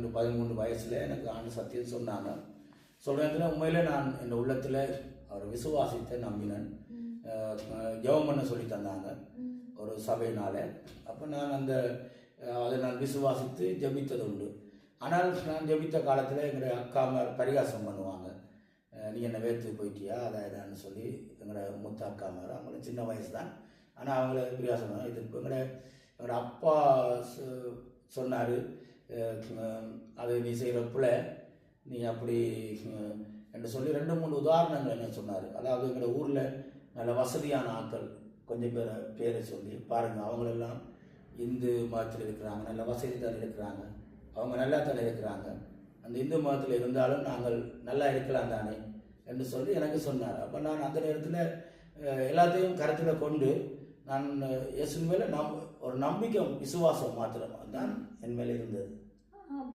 12-13 வயசில் எனக்கு ஆண்டு சத்தியம் சொன்னாங்க. சொல்கிறதுல உண்மையில் நான் என் உள்ளத்தில் அவர் விசுவாசித்த நம்பினன். ஜெபம் பண்ண சொல்லி தந்தாங்க ஒரு சபையினால். அப்போ நான் அதை நான் விசுவாசித்து ஜபித்தது உண்டு. ஆனால் நான் ஜபித்த காலத்தில் எங்களுடைய அக்காமார் பரிகாசம் பண்ணுவாங்க. நீ என்ன வேர்த்து போயிட்டியா அதான்னு சொல்லி எங்களோட மூத்த அக்காமார், அவங்களுக்கு சின்ன வயசு தான், ஆனால் அவங்கள பரிகாசம் பண்ண இது எங்களோட அப்பா சொன்னார், அது நீ செய்கிற பிள்ளை நீ அப்படி என்று சொல்லி 2-3 உதாரணங்கள் என்ன சொன்னார். அதாவது எங்களோட ஊரில் நல்ல வசதியான ஆட்கள் கொஞ்சம் பேரை சொல்லி பாருங்கள், அவங்களெல்லாம் இந்து மதத்தில் இருக்கிறாங்க, நல்ல வசதி தான் இருக்கிறாங்க, அவங்க நல்லா தானே இருக்கிறாங்க, அந்த இந்து மதத்தில் இருந்தாலும் நாங்கள் நல்லா இருக்கலாம் தானே என்று சொல்லி எனக்கு சொன்னார். அப்போ நான் அந்த நேரத்தில் எல்லாத்தையும் கருத்தில் கொண்டு நான் இயேசு மேலே ஒரு நம்பிக்கை விசுவாசம் மாத்திரம் தான் என் மேலே இருந்தது.